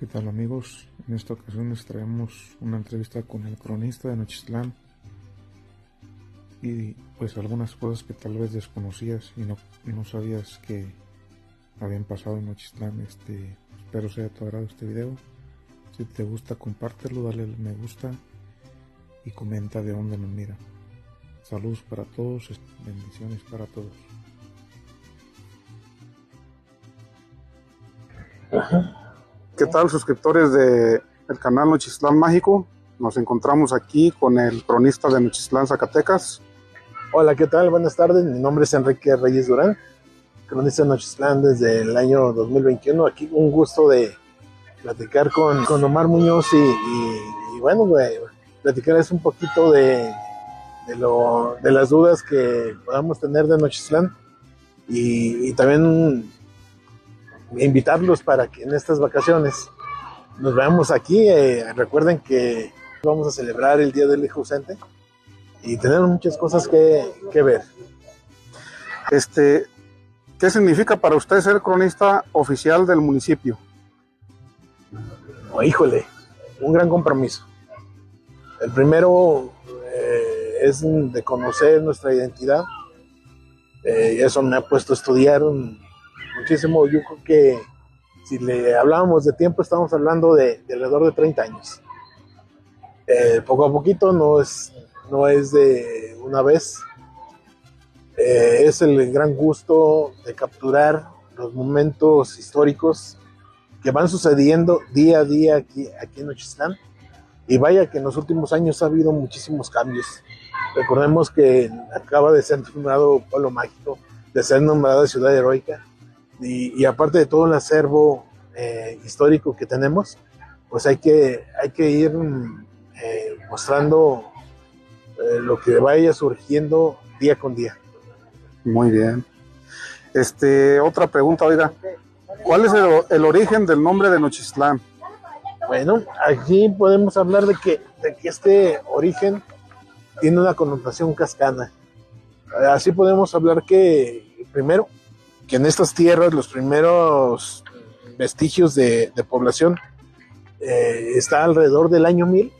¿Qué tal, amigos? En esta ocasión les traemos una entrevista con el cronista de Nochistlán y pues algunas cosas que tal vez desconocías y no sabías que habían pasado en Nochistlán. Espero sea de tu agrado este video. Si te gusta, compártelo, dale me gusta y comenta de dónde nos mira. Saludos para todos, bendiciones para todos. ¿Qué tal, suscriptores del canal Nochistlán Mágico? Nos encontramos aquí con el cronista de Nochistlán, Zacatecas. Hola, ¿qué tal? Buenas tardes, mi nombre es Enrique Reyes Durán, cronista de Nochistlán desde el año 2021. Aquí un gusto de platicar con Omar Muñoz y bueno, platicarles un poquito de las dudas que podamos tener de Nochistlán y también invitarlos para que en estas vacaciones nos veamos aquí. Recuerden que vamos a celebrar el Día del Hijo Ausente y tenemos muchas cosas que ver. ¿Qué significa para usted ser cronista oficial del municipio? Híjole, un gran compromiso. El primero es de conocer nuestra identidad. Eso me ha puesto a estudiar muchísimo. Yo creo que si le hablábamos de tiempo, estamos hablando de alrededor de 30 años. Poco a poquito, no es de una vez. Es el gran gusto de capturar los momentos históricos que van sucediendo día a día aquí en Nochistlán. Y vaya que en los últimos años ha habido muchísimos cambios. Recordemos que acaba de ser nombrado Pueblo Mágico, de ser nombrada Ciudad Heroica. Y aparte de todo el acervo histórico que tenemos, pues hay que ir mostrando lo que vaya surgiendo día con día. Muy bien. Otra pregunta, oiga, ¿cuál es el origen del nombre de Nochistlán? Bueno, aquí podemos hablar de que este origen tiene una connotación cascana. Así podemos hablar que, primero, que en estas tierras los primeros vestigios de población está alrededor del año 1000,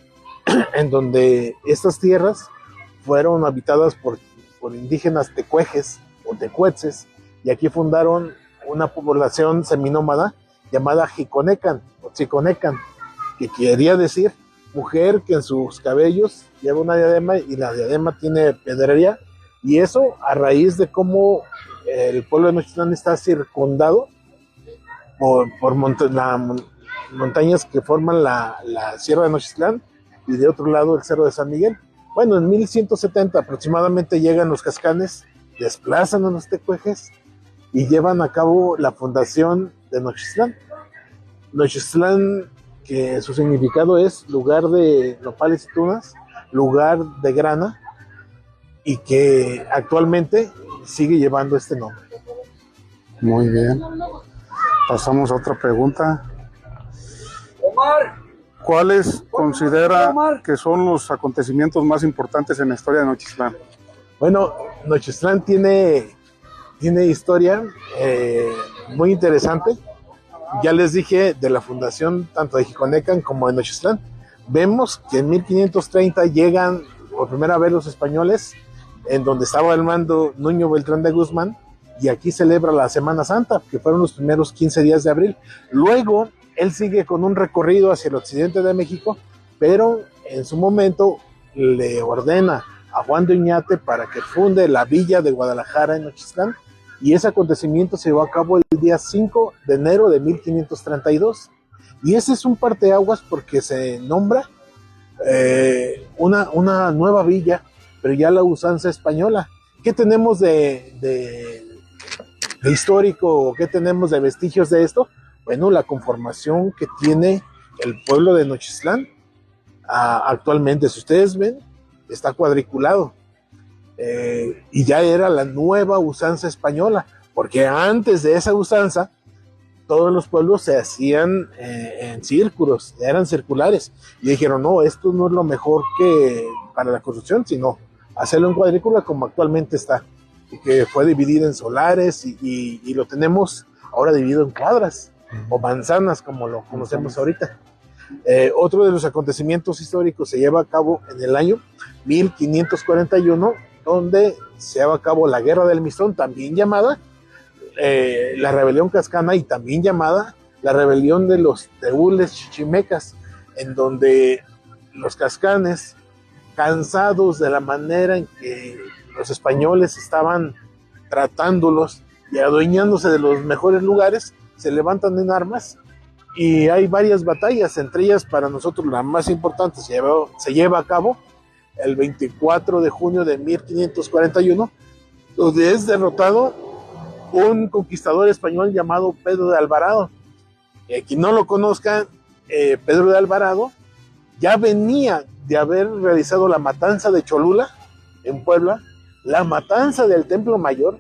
en donde estas tierras fueron habitadas por indígenas tecuejes o tecuetzes, y aquí fundaron una población seminómada llamada Jiconecan o Chiconecan, que quería decir mujer que en sus cabellos lleva una diadema y la diadema tiene pedrería, y eso a raíz de cómo el pueblo de Nochistlán está circundado por montañas que forman la Sierra de Nochistlán y de otro lado el Cerro de San Miguel. Bueno, en 1170 aproximadamente llegan los cascanes, desplazan a los tecuejes y llevan a cabo la fundación de Nochistlán. Nochistlán, que su significado es lugar de nopales y tunas, lugar de grana, y que actualmente sigue llevando este nombre. Muy bien. Pasamos a otra pregunta. ¿Cuáles considera que son los acontecimientos más importantes en la historia de Nochistlán? Bueno, Nochistlán tiene historia muy interesante. Ya les dije de la fundación tanto de Jiconecan como de Nochistlán. Vemos que en 1530 llegan por primera vez los españoles, en donde estaba al mando Nuño Beltrán de Guzmán, y aquí celebra la Semana Santa, que fueron los primeros 15 días de abril. Luego, él sigue con un recorrido hacia el occidente de México, pero en su momento le ordena a Juan de Oñate para que funde la villa de Guadalajara en Nochistlán, y ese acontecimiento se llevó a cabo el día 5 de enero de 1532. Y ese es un parteaguas porque se nombra una nueva villa, pero ya la usanza española. ¿Qué tenemos de histórico o qué tenemos de vestigios de esto? Bueno, la conformación que tiene el pueblo de Nochistlán actualmente, si ustedes ven, está cuadriculado. Y ya era la nueva usanza española, porque antes de esa usanza todos los pueblos se hacían en círculos, eran circulares, y dijeron, no, esto no es lo mejor que para la construcción, sino hacerlo en cuadrícula como actualmente está, y que fue dividido en solares y lo tenemos ahora dividido en cuadras. o manzanas como lo conocemos ahorita. Otro de los acontecimientos históricos se lleva a cabo en el año 1541, donde se lleva a cabo la Guerra del Mistón, también llamada la Rebelión Cascana y también llamada la Rebelión de los Teules Chichimecas, en donde los cascanes, cansados de la manera en que los españoles estaban tratándolos y adueñándose de los mejores lugares, se levantan en armas y hay varias batallas, entre ellas para nosotros la más importante se lleva a cabo el 24 de junio de 1541, donde es derrotado un conquistador español llamado Pedro de Alvarado. Quien no lo conozca, Pedro de Alvarado ya venía de haber realizado la matanza de Cholula en Puebla, la matanza del Templo Mayor,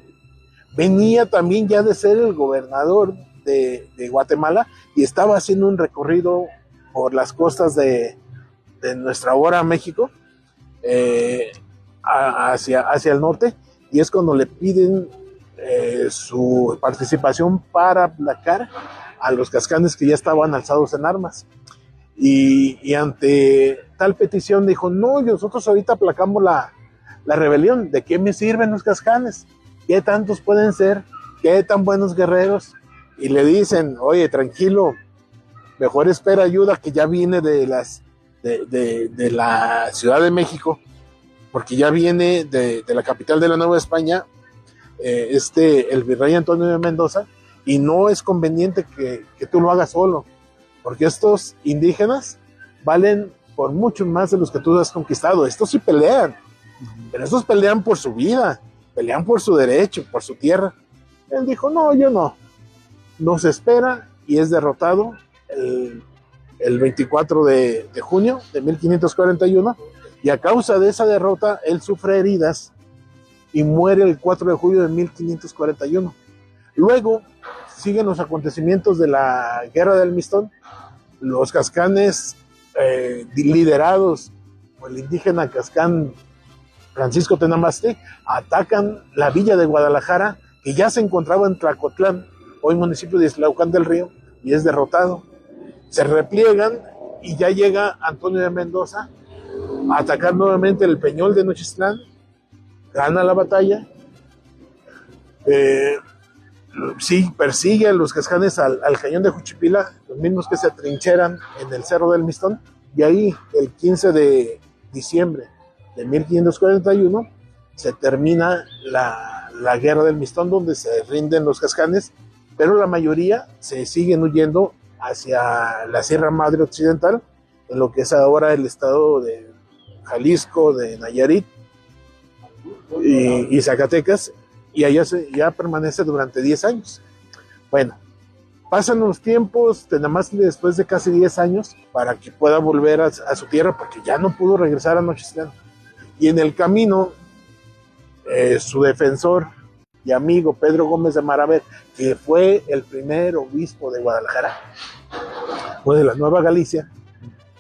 venía también ya de ser el gobernador de Guatemala y estaba haciendo un recorrido por las costas de nuestra ahora México, hacia el norte, y es cuando le piden su participación para aplacar a los cascanes que ya estaban alzados en armas. Y ante tal petición dijo, no, nosotros ahorita aplacamos la rebelión, ¿de qué me sirven los cascanes? ¿Qué tantos pueden ser? ¿Qué tan buenos guerreros? Y le dicen, oye, tranquilo, mejor espera ayuda que ya viene de la Ciudad de México, porque ya viene de la capital de la Nueva España, el virrey Antonio de Mendoza, y no es conveniente que tú lo hagas solo, porque estos indígenas valen por mucho más de los que tú has conquistado. Estos sí pelean, pero estos pelean por su vida, pelean por su derecho, por su tierra. Él dijo, no, yo no. Nos espera y es derrotado el 24 de junio de 1541, y a causa de esa derrota él sufre heridas y muere el 4 de julio de 1541. Luego siguen los acontecimientos de la Guerra del Mistón. Los cascanes, liderados por el indígena cascán Francisco Tenamaste, atacan la villa de Guadalajara, que ya se encontraba en Tlacotlán, hoy municipio de Islaucán del Río, y es derrotado. Se repliegan y ya llega Antonio de Mendoza a atacar nuevamente el Peñol de Nochistlán, gana la batalla, sí, persigue a los cascanes al cañón de Juchipila, los mismos que se atrincheran en el Cerro del Mistón, y ahí el 15 de diciembre de 1541 se termina la Guerra del Mistón, donde se rinden los cascanes, pero la mayoría se siguen huyendo hacia la Sierra Madre Occidental, en lo que es ahora el estado de Jalisco, de Nayarit y Zacatecas, y allá ya permanece durante 10 años. Bueno, pasan los tiempos, nada más después de casi 10 años, para que pueda volver a su tierra, porque ya no pudo regresar a Nochistlán. Y en el camino, su defensor y amigo Pedro Gómez de Maravet, que fue el primer obispo de Guadalajara, o de la Nueva Galicia,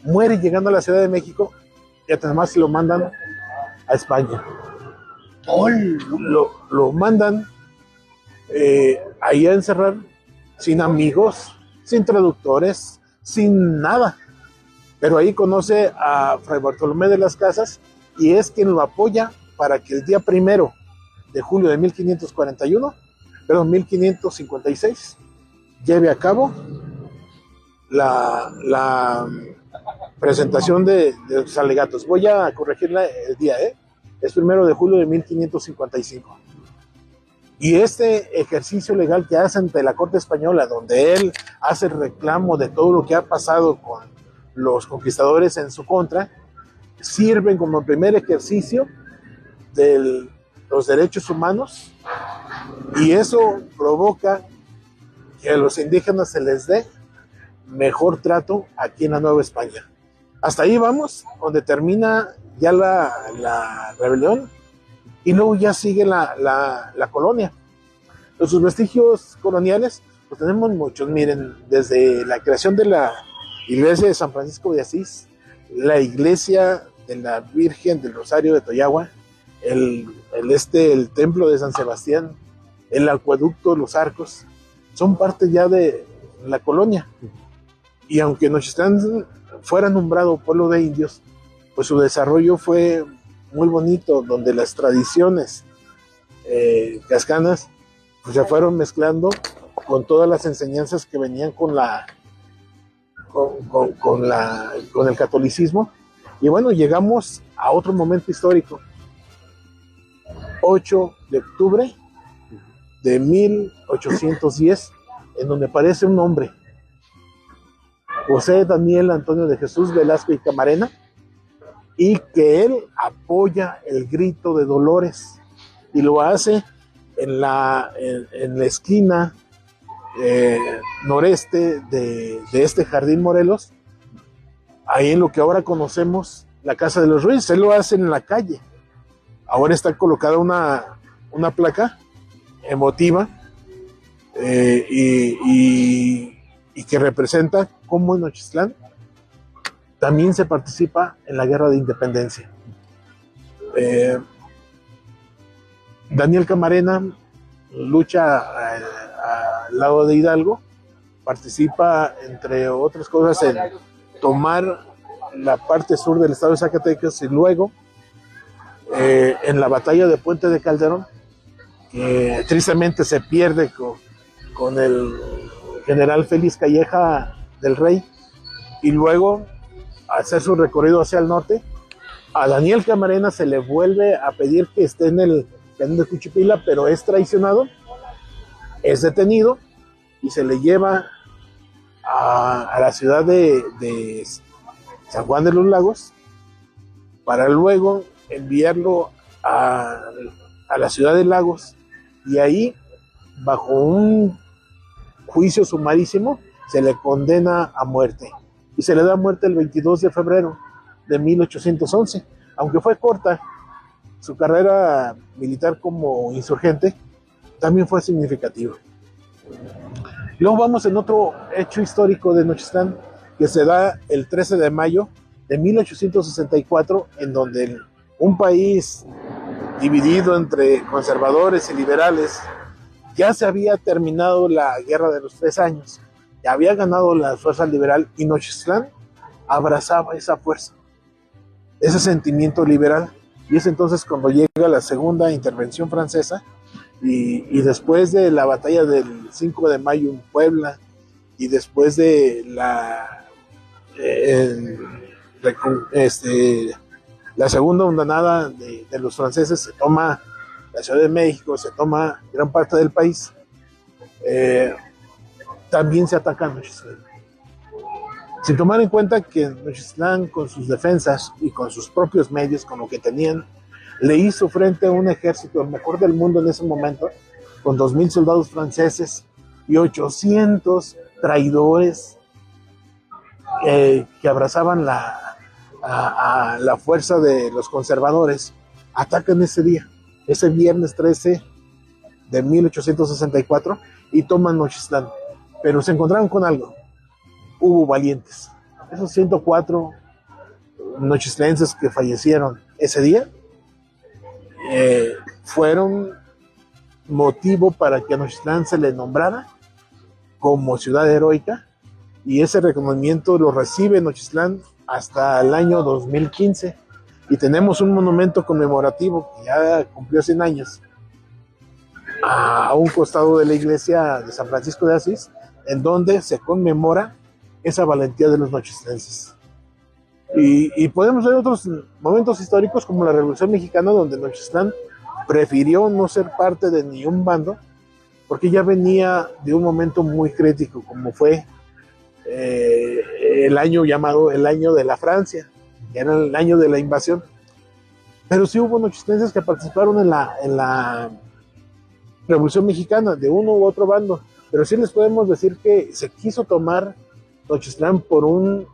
muere llegando a la Ciudad de México, y además lo mandan a España. Lo mandan ahí a encerrar, sin amigos, sin traductores, sin nada. Pero ahí conoce a Fray Bartolomé de las Casas, y es quien lo apoya para que el día 1 de julio de 1556, lleve a cabo la presentación de los alegatos. Voy a corregirle el día, es 1 de julio de 1555. Y este ejercicio legal que hace ante la Corte Española, donde él hace el reclamo de todo lo que ha pasado con los conquistadores en su contra, sirven como el primer ejercicio de los derechos humanos, y eso provoca que a los indígenas se les dé mejor trato aquí en la Nueva España. Hasta ahí vamos, donde termina ya la rebelión, y luego ya sigue la colonia. Los vestigios coloniales, pues tenemos muchos. Miren, desde la creación de la iglesia de San Francisco de Asís, la iglesia de la Virgen del Rosario de Toyagua, el templo de San Sebastián, el acueducto, los arcos, son parte ya de la colonia. Y aunque Nochislán fuera nombrado pueblo de indios, pues su desarrollo fue muy bonito, donde las tradiciones cascanas pues se fueron mezclando con todas las enseñanzas que venían con el catolicismo. Y bueno, llegamos a otro momento histórico. 8 de octubre de 1810, en donde aparece un hombre, José Daniel Antonio de Jesús Velasco y Camarena, y que él apoya el grito de Dolores, y lo hace en la esquina noreste de este Jardín Morelos, ahí en lo que ahora conocemos la Casa de los Reyes. Él lo hace en la calle. Ahora está colocada una placa emotiva y que representa cómo en Nochislán también se participa en la Guerra de Independencia. Daniel Camarena lucha al lado de Hidalgo, participa, entre otras cosas, en tomar la parte sur del estado de Zacatecas, y luego en la batalla de Puente de Calderón, que tristemente se pierde con el general Félix Calleja del Rey, y luego hacer su recorrido hacia el norte. A Daniel Camarena se le vuelve a pedir que esté en el cañón de Cuchipila, pero es traicionado, es detenido y se le lleva a la ciudad de San Juan de los Lagos, para luego enviarlo a la ciudad de Lagos, y ahí, bajo un juicio sumarísimo, se le condena a muerte, y se le da muerte el 22 de febrero de 1811. Aunque fue corta, su carrera militar como insurgente también fue significativa. Luego vamos en otro hecho histórico de Nochislán, que se da el 13 de mayo de 1864, en donde un país dividido entre conservadores y liberales, ya se había terminado la Guerra de los 3 años, ya había ganado la fuerza liberal, y Nochislán abrazaba esa fuerza, ese sentimiento liberal. Y es entonces cuando llega la segunda intervención francesa, y después de la batalla del 5 de mayo en Puebla, y después de la segunda andanada de los franceses, se toma la Ciudad de México, se toma gran parte del país, también se ataca a Nochislán. Sin tomar en cuenta que Nochislán, con sus defensas y con sus propios medios, con lo que tenían, le hizo frente a un ejército, el mejor del mundo en ese momento, con 2,000 soldados franceses y 800 traidores que abrazaban a la fuerza de los conservadores. Atacan ese día, ese viernes 13 de 1864, y toman Nochislán. Pero se encontraron con algo. Hubo valientes. Esos 104 nochislenses que fallecieron ese día fueron motivo para que a Nochislán se le nombrara como ciudad heroica, y ese reconocimiento lo recibe Nochislán hasta el año 2015, y tenemos un monumento conmemorativo que ya cumplió 100 años a un costado de la iglesia de San Francisco de Asís, en donde se conmemora esa valentía de los nochislenses. Y podemos ver otros momentos históricos, como la Revolución Mexicana, donde Nochislán prefirió no ser parte de ningún bando, porque ya venía de un momento muy crítico, como fue el año llamado el año de la Francia, que era el año de la invasión. Pero sí hubo nochislenses que participaron en la Revolución Mexicana, de uno u otro bando. Pero sí les podemos decir que se quiso tomar Nochislán por un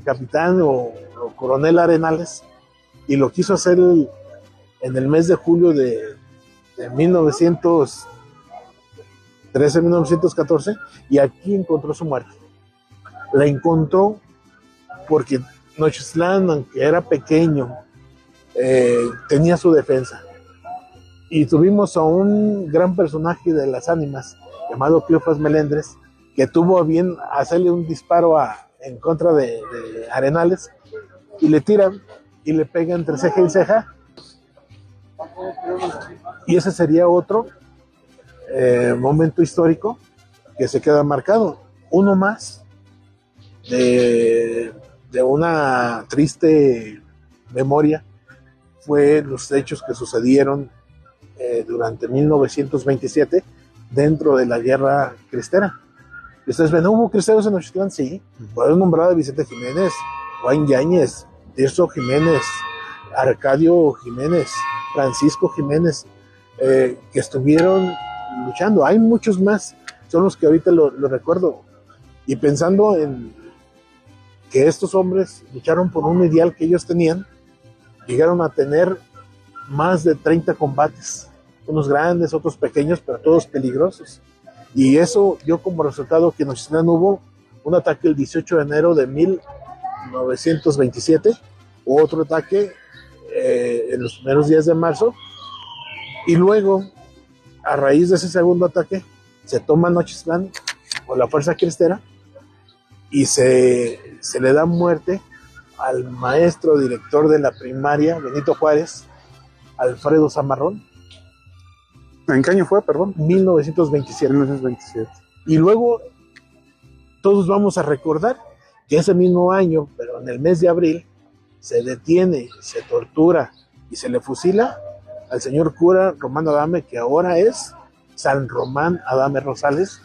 capitán o coronel Arenales, y lo quiso hacer en el mes de julio de 1913-1914, y aquí encontró su muerte. La encontró porque Nochislán, aunque era pequeño, tenía su defensa. Y tuvimos a un gran personaje de las ánimas, llamado Cleofás Melendres, que tuvo a bien hacerle un disparo en contra de Arenales, y le tira y le pega entre ceja y ceja, y ese sería otro momento histórico que se queda marcado. Uno más de una triste memoria fue los hechos que sucedieron durante 1927 dentro de la guerra cristera. Y ustedes ven, ¿hubo cristeros en Nochitlán? Sí. Fueron nombrados Vicente Jiménez, Juan Yáñez, Tirso Jiménez, Arcadio Jiménez, Francisco Jiménez, que estuvieron luchando. Hay muchos más, son los que ahorita lo recuerdo. Y pensando en que estos hombres lucharon por un ideal que ellos tenían, llegaron a tener más de 30 combates, unos grandes, otros pequeños, pero todos peligrosos. Y eso dio como resultado que en Nochitlán hubo un ataque el 18 de enero de 1927, otro ataque en los primeros días de marzo, y luego, a raíz de ese segundo ataque, se toma Nochitlán por la fuerza cristera y se le da muerte al maestro director de la primaria, Benito Juárez, Alfredo Zamarrón. ¿En qué año fue, perdón? 1927. 1927. Y luego todos vamos a recordar que ese mismo año, pero en el mes de abril, se detiene, se tortura y se le fusila al señor cura Román Adame, que ahora es San Román Adame Rosales,